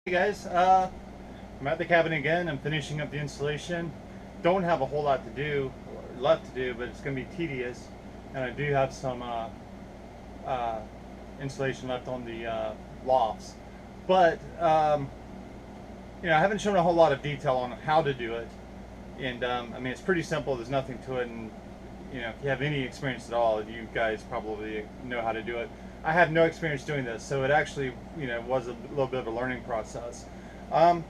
Hey guys, I'm at the cabin again. I'm finishing up the installation. Don't have a whole lot to do, left to do, but it's going to be tedious. And I do have some uh, installation left on the lofts. But, I haven't shown a whole lot of detail on how to do it. And, I mean, it's pretty simple. There's nothing to it. And, if you have any experience at all, you guys probably know how to do it. I have no experience doing this, so it actually, was a little bit of a learning process. Um,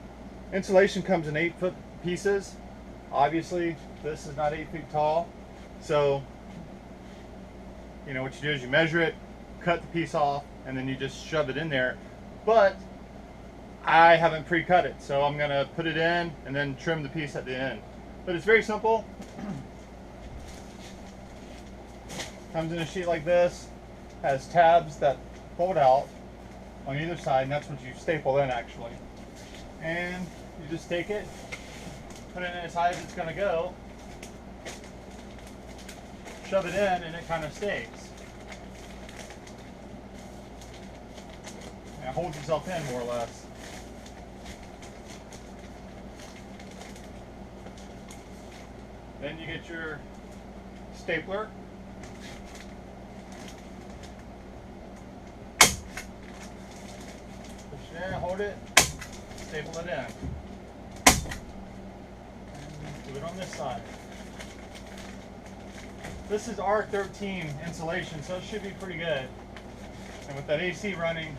Insulation comes in 8-foot pieces. Obviously, this is not 8 feet tall, so what you do is you measure it, cut the piece off, and then you just shove it in there. But I haven't pre-cut it, so I'm gonna put it in and then trim the piece at the end. But it's very simple. Comes in a sheet like this, has tabs that fold out on either side, and that's what you staple in actually. And you just take it, put it in as high as it's going to go, shove it in, and it kind of stays. And it holds itself in more or less. Then you get your stapler. There, hold it, staple it in. And do it on this side. This is R13 insulation, so it should be pretty good. And with that AC running,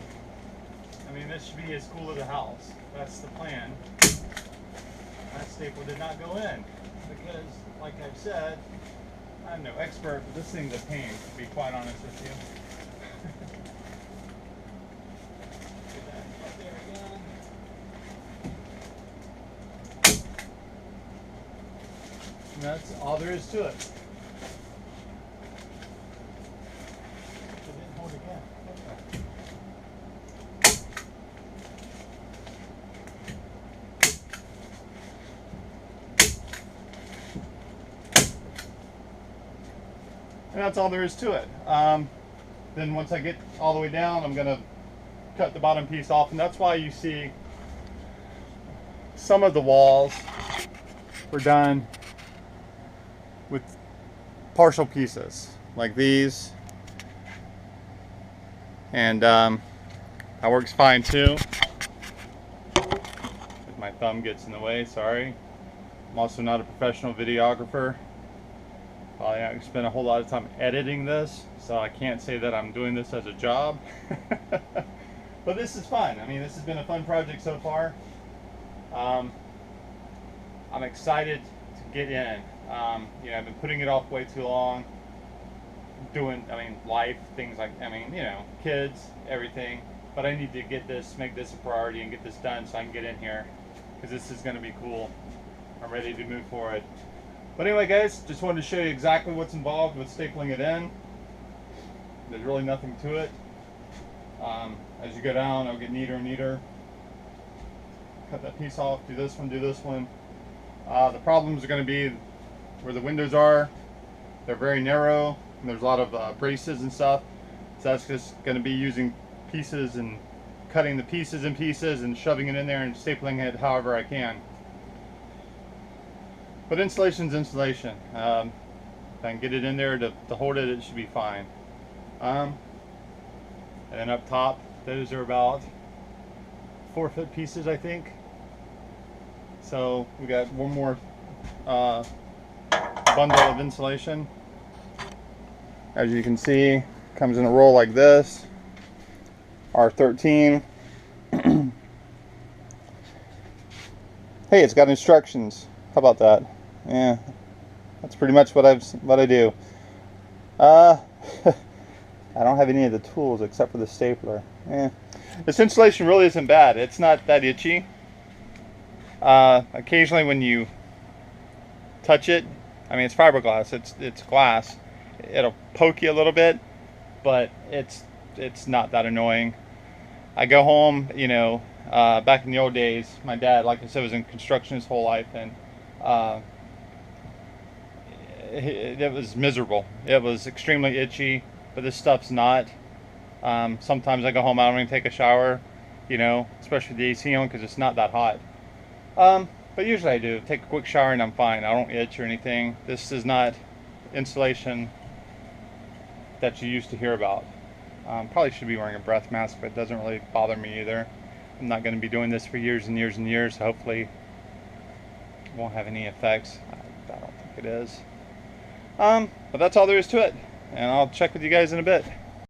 I mean, this should be as cool as a house. That's the plan. That staple did not go in because, like I've said, I'm no expert, but this thing's a pain, to be quite honest with you. And that's all there is to it. Hold again. And that's all there is to it. Then once I get all the way down, I'm going to cut the bottom piece off, and that's why you see some of the walls were done with partial pieces like these, and that works fine too. My thumb gets in the way, sorry. I'm also not a professional videographer. Probably not spend a whole lot of time editing this, so I can't say that I'm doing this as a job. But this is fun. I mean, this has been a fun project so far. I'm excited to get in. I've been putting it off way too long. Doing, life, things like, kids, everything. But I need to make this a priority and get this done so I can get in here. Because this is going to be cool. I'm ready to move forward. But anyway, guys, just wanted to show you exactly what's involved with stapling it in. There's really nothing to it. As you go down, it'll get neater and neater. Cut that piece off, do this one, do this one. The problems are going to be where the windows are. They're very narrow, and there's a lot of braces and stuff. So that's just going to be using pieces and cutting the pieces in pieces and shoving it in there and stapling it however I can. But insulation's insulation. If I can get it in there to hold it, it should be fine. And then up top, those are about 4-foot pieces, I think. So we got one more bundle of insulation. As you can see, comes in a roll like this. R13. Hey, it's got instructions. How about that? Yeah, that's pretty much what I do. I don't have any of the tools except for the stapler. This insulation really isn't bad. It's not that itchy. Occasionally when you touch it, it's fiberglass, it's glass, it'll poke you a little bit, but it's not that annoying. I go home, back in the old days, my dad, like I said, was in construction his whole life, and it was miserable. It was extremely itchy, but this stuff's not. Sometimes I go home, I don't even take a shower. you know, especially the AC on because it's not that hot. But usually I do. Take a quick shower and I'm fine. I don't itch or anything. This is not insulation that you used to hear about. Probably should be wearing a breath mask, but it doesn't really bother me either. I'm not going to be doing this for years and years and years, so hopefully it won't have any effects. I don't think it is. But that's all there is to it, and I'll check with you guys in a bit.